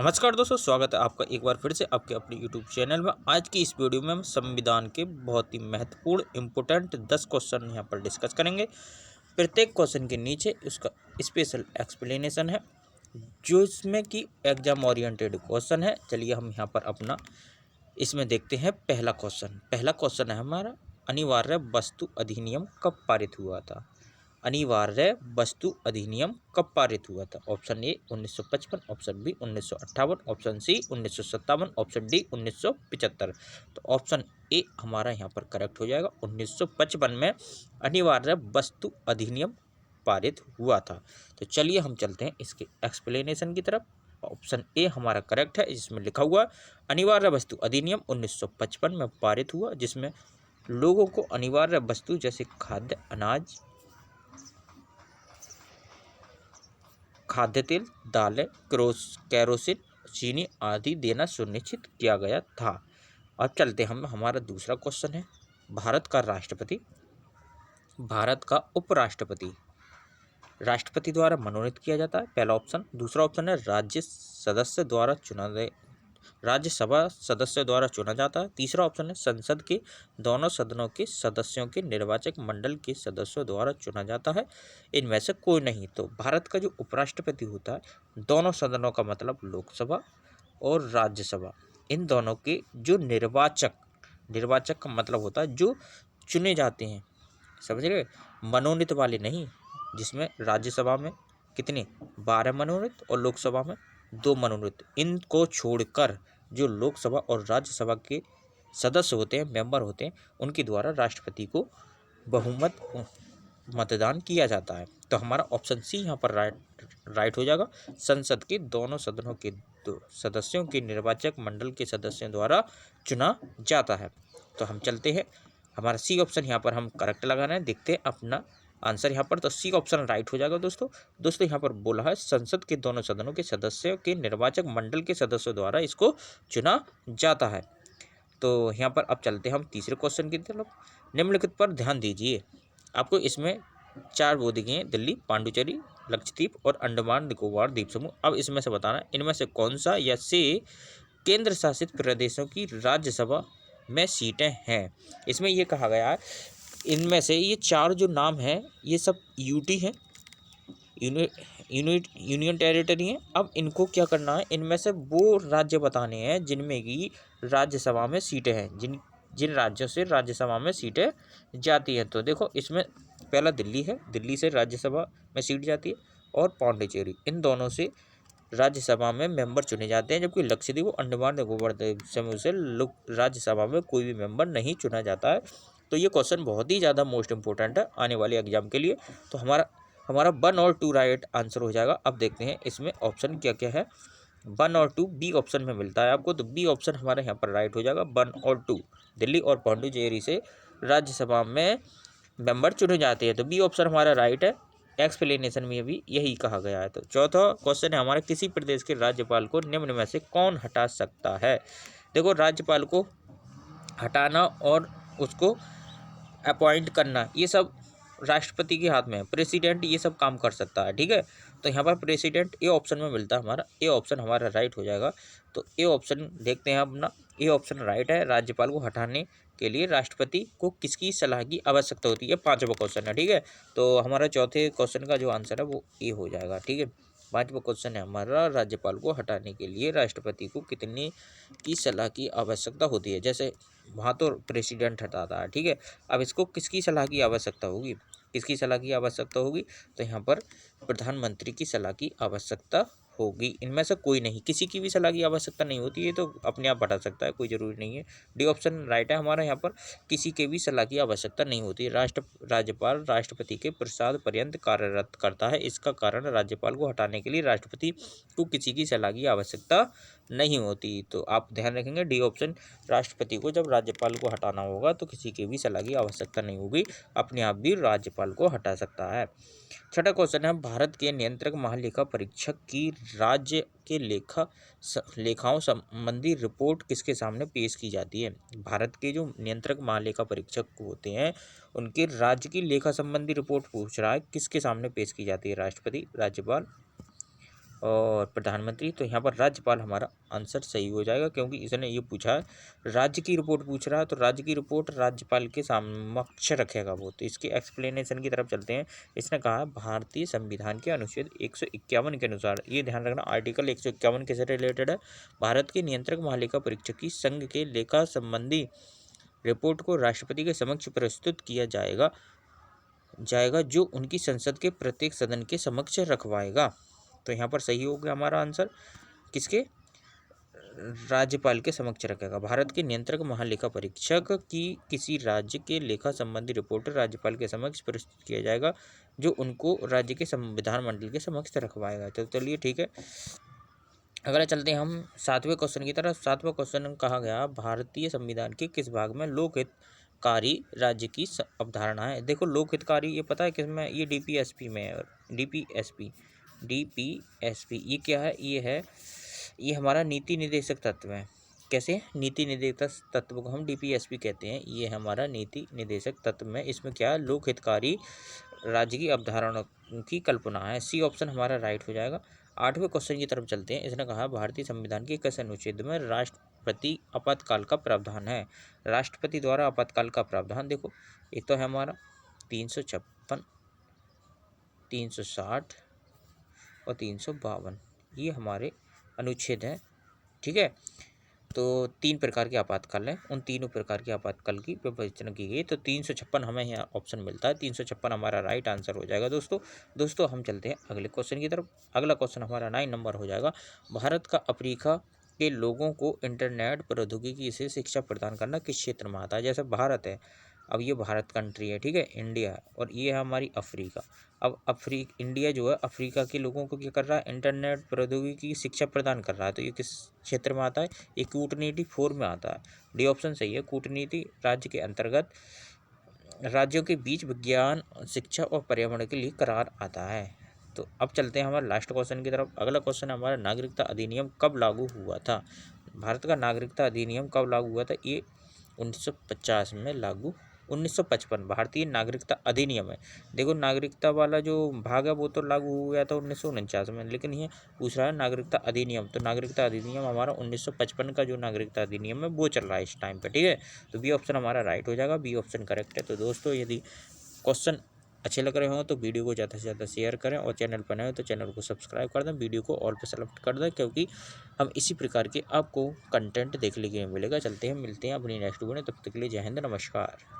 नमस्कार दोस्तों, स्वागत है आपका एक बार फिर से आपके अपने यूट्यूब चैनल में। आज की इस वीडियो में हम संविधान के बहुत ही महत्वपूर्ण इम्पोर्टेंट 10 क्वेश्चन यहाँ पर डिस्कस करेंगे। प्रत्येक क्वेश्चन के नीचे उसका स्पेशल एक्सप्लेनेशन है, जो इसमें कि एग्जाम ओरिएंटेड क्वेश्चन है। चलिए हम यहाँ पर अपना इसमें देखते हैं। पहला क्वेश्चन है हमारा, अनिवार्य वस्तु अधिनियम कब पारित हुआ था? अनिवार्य वस्तु अधिनियम कब पारित हुआ था? Option A 1955, option B 1958, option C 1957, option D 1975। तो ऑप्शन ए हमारा यहाँ पर करेक्ट हो जाएगा। 1955 में अनिवार्य वस्तु अधिनियम पारित हुआ था। तो चलिए हम चलते हैं इसके एक्सप्लेनेशन की तरफ। ऑप्शन ए हमारा करेक्ट है, जिसमें लिखा हुआ अनिवार्य वस्तु अधिनियम 1955 में पारित हुआ, जिसमें लोगों को अनिवार्य वस्तु जैसे खाद्य तेल, दालें, केरोसिन, चीनी आदि देना सुनिश्चित किया गया था। अब चलते हम हमारा दूसरा क्वेश्चन है, भारत का उपराष्ट्रपति राष्ट्रपति द्वारा मनोनीत किया जाता है, पहला ऑप्शन। दूसरा ऑप्शन है राज्यसभा सदस्य द्वारा चुना जाता है। तीसरा ऑप्शन है संसद के दोनों सदनों के सदस्यों के निर्वाचक मंडल के सदस्यों द्वारा चुना जाता है। इनमें से कोई नहीं। तो भारत का जो उपराष्ट्रपति होता है, दोनों सदनों का मतलब लोकसभा और राज्यसभा, इन दोनों के जो निर्वाचक का मतलब होता है जो चुने जाते हैं, समझ रहे, मनोनीत वाले नहीं, जिसमें राज्यसभा में कितने 12 मनोनीत और लोकसभा में 2 मनोनीत। इनको छोड़कर जो लोकसभा और राज्यसभा के सदस्य होते हैं, मेंबर होते हैं, उनके द्वारा राष्ट्रपति को बहुमत मतदान किया जाता है। तो हमारा ऑप्शन सी यहाँ पर राइट हो जाएगा। संसद के दोनों सदनों के सदस्यों के निर्वाचक मंडल के सदस्यों द्वारा चुना जाता है। तो हम चलते हैं, हमारा सी ऑप्शन यहाँ पर हम करेक्ट लगा रहे हैं। देखते हैं अपना आंसर यहाँ पर। तो सी ऑप्शन राइट हो जाएगा दोस्तों यहाँ पर बोला है संसद के दोनों सदनों के सदस्यों के निर्वाचक मंडल के सदस्यों द्वारा इसको चुना जाता है। तो यहाँ पर अब चलते हैं हम तीसरे क्वेश्चन की तरफ। निम्नलिखित पर ध्यान दीजिए। आपको इसमें 4 वो दिखे हैं, दिल्ली, पांडुचेरी, लक्षद्वीप और अंडमान निकोबार द्वीप समूह। अब इसमें से बताना इनमें से कौन सा या से केंद्र शासित प्रदेशों की राज्यसभा में सीटें हैं। इसमें यह कहा गया है इनमें से ये 4 जो नाम हैं ये सब यूटी हैं, यूनियन टेरिटरी हैं। अब इनको क्या करना है, इनमें से वो राज्य बताने हैं जिनमें की राज्यसभा में सीटें हैं, जिन राज्यों से राज्यसभा में सीटें जाती हैं। तो देखो इसमें पहला दिल्ली है, दिल्ली से राज्यसभा में सीट जाती है, और पांडिचेरी, इन दोनों से राज्यसभा में मेंबर चुने जाते हैं। जबकि लक्षद्वीप और अंडमान निकोबार द्वीप समूह से राज्यसभा में कोई भी मेंबर नहीं चुना जाता है। तो ये क्वेश्चन बहुत ही ज़्यादा मोस्ट इंपॉर्टेंट है आने वाले एग्जाम के लिए। तो हमारा 1 और 2 राइट आंसर हो जाएगा। अब देखते हैं इसमें ऑप्शन क्या क्या है। 1 और 2 बी ऑप्शन में मिलता है आपको, तो बी ऑप्शन हमारे यहाँ पर राइट हो जाएगा। 1 और 2 दिल्ली और पांडिचेरी से राज्यसभा में मेंबर चुने जाते हैं, तो बी ऑप्शन हमारा राइट है। एक्सप्लेनेशन में भी यही कहा गया है। तो चौथा क्वेश्चन है हमारा, किसी प्रदेश के राज्यपाल को निम्न में से कौन हटा सकता है? देखो राज्यपाल को हटाना और उसको अपॉइंट करना ये सब राष्ट्रपति के हाथ में है। प्रेसिडेंट ये सब काम कर सकता है, ठीक है। तो यहाँ पर प्रेसिडेंट ए ऑप्शन में मिलता है हमारा, ए ऑप्शन हमारा राइट हो जाएगा। तो ए ऑप्शन देखते हैं अपना, ए ऑप्शन राइट है। राज्यपाल को हटाने के लिए राष्ट्रपति को किसकी सलाह की आवश्यकता होती है? 5वां क्वेश्चन है, ठीक है। तो हमारा चौथे क्वेश्चन का जो आंसर है वो ए हो जाएगा, ठीक है। 5वां क्वेश्चन है हमारा, राज्यपाल को हटाने के लिए राष्ट्रपति को कितने की सलाह की आवश्यकता होती है? जैसे वहाँ तो प्रेसिडेंट हटाता है, ठीक है। अब इसको किसकी सलाह की आवश्यकता होगी? किसकी सलाह की आवश्यकता होगी? तो यहाँ पर प्रधानमंत्री की सलाह की आवश्यकता होगी। इनमें से कोई नहीं, किसी की भी सलाह की आवश्यकता नहीं होती है, तो अपने आप हटा सकता है, कोई ज़रूरी नहीं है। डी ऑप्शन राइट है हमारा यहाँ पर, किसी के भी सलाह की आवश्यकता नहीं होती। राज्यपाल राष्ट्रपति के प्रसाद पर्यंत कार्यरत करता है। इसका कारण राज्यपाल को हटाने के लिए राष्ट्रपति को किसी की सलाह की आवश्यकता नहीं होती। तो आप ध्यान रखेंगे डी ऑप्शन, राष्ट्रपति को जब राज्यपाल को हटाना होगा तो किसी की भी सलाह की आवश्यकता नहीं होगी, अपने आप भी राज्यपाल को हटा सकता है। छठा क्वेश्चन है, भारत के नियंत्रक महालेखा परीक्षक की राज्य के लेखाओं संबंधी रिपोर्ट किसके सामने पेश की जाती है? भारत के जो नियंत्रक महालेखा परीक्षक होते हैं उनके राज्य की लेखा संबंधी रिपोर्ट पूछ रहा है, किसके सामने पेश की जाती है? राष्ट्रपति, राज्यपाल और प्रधानमंत्री, तो यहाँ पर राज्यपाल हमारा आंसर सही हो जाएगा, क्योंकि इसने ये पूछा है राज्य की रिपोर्ट पूछ रहा है, तो राज्य की रिपोर्ट राज्यपाल के समक्ष रखेगा वो। तो इसकी एक्सप्लेनेशन की तरफ चलते हैं। इसने कहा भारतीय संविधान के अनुच्छेद 151 के अनुसार, ये ध्यान रखना आर्टिकल 151 किससे रिलेटेड है, भारत के नियंत्रक महालेखा परीक्षक की संघ के लेखा संबंधी रिपोर्ट को राष्ट्रपति के समक्ष प्रस्तुत किया जाएगा जो उनकी संसद के प्रत्येक सदन के समक्ष रखवाएगा। तो यहाँ पर सही हो गया हमारा आंसर, किसके, राज्यपाल के समक्ष रखेगा। भारत के नियंत्रक महालेखा परीक्षक की किसी राज्य के लेखा संबंधी रिपोर्ट राज्यपाल के समक्ष प्रस्तुत किया जाएगा जो उनको राज्य के संविधान मंडल के समक्ष रखवाएगा। तो चलिए ठीक है, अगला चलते हैं हम 7वें क्वेश्चन की तरफ। 7वां क्वेश्चन कहा गया भारतीय संविधान के किस भाग में लोकहितकारी राज्य की अवधारणा है। देखो लोकहितकारी ये पता है किसमें, ये डीपीएसपी में है। डीपीएसपी ये क्या है, ये हमारा नीति निर्देशक तत्व है। कैसे, नीति निर्देशक तत्व को हम डीपीएसपी कहते हैं। ये हमारा नीति निर्देशक तत्व में, इसमें क्या है, लोकहितकारी राज्य की अवधारणा की कल्पना है। सी ऑप्शन हमारा राइट हो जाएगा। 8वें क्वेश्चन की तरफ चलते हैं। इसने कहा भारतीय संविधान के किस अनुच्छेद में राष्ट्रपति आपातकाल का प्रावधान है। राष्ट्रपति द्वारा आपातकाल का प्रावधान देखो, एक तो है हमारा 356, 360 और 352, ये हमारे अनुच्छेद हैं। ठीक है, तो 3 प्रकार के आपातकाल हैं, उन तीनों प्रकार के आपातकाल की विवेचना की गई। तो 356 हमें यहाँ ऑप्शन मिलता है, 356 हमारा राइट आंसर हो जाएगा। दोस्तों हम चलते हैं अगले क्वेश्चन की तरफ। अगला क्वेश्चन हमारा 9 नंबर हो जाएगा। भारत का अफ्रीका के लोगों को इंटरनेट प्रौद्योगिकी से शिक्षा प्रदान करना किस क्षेत्र में आता है। जैसे भारत है, अब ये भारत कंट्री है, ठीक है, इंडिया है, और ये है हमारी अफ्रीका। अब इंडिया जो है अफ्रीका के लोगों को क्या कर रहा है, इंटरनेट प्रौद्योगिकी की शिक्षा प्रदान कर रहा है। तो ये किस क्षेत्र में आता है, ये कूटनीति 4 में आता है। डी ऑप्शन सही है, कूटनीति राज्य के अंतर्गत राज्यों के बीच विज्ञान, शिक्षा और पर्यावरण के लिए करार आता है। तो अब चलते हैं हमारे लास्ट क्वेश्चन की तरफ। अगला क्वेश्चन है हमारा नागरिकता अधिनियम कब लागू हुआ था। भारत का नागरिकता अधिनियम कब लागू हुआ था, ये 1950 में लागू, 1955 भारतीय नागरिकता अधिनियम है। देखो नागरिकता वाला जो भाग है वो तो लागू हुआ था 1949 में, लेकिन ये पूछ रहा है नागरिकता अधिनियम, तो नागरिकता अधिनियम हमारा 1955 का जो नागरिकता अधिनियम है वो चल रहा है इस टाइम पे। ठीक है, तो बी ऑप्शन हमारा राइट हो जाएगा, बी ऑप्शन करेक्ट है। तो दोस्तों यदि क्वेश्चन अच्छे लग रहे हो तो वीडियो को ज़्यादा से ज़्यादा शेयर करें, और चैनल पर नए हो तो चैनल को सब्सक्राइब कर दें, वीडियो को ऑल पे सेलेक्ट कर दें, क्योंकि हम इसी प्रकार के आपको कंटेंट देखने के लिए मिलेगा। चलते हैं, मिलते हैं अपनी नेक्स्ट वीडियो में, तब तक के लिए जय हिंद, नमस्कार।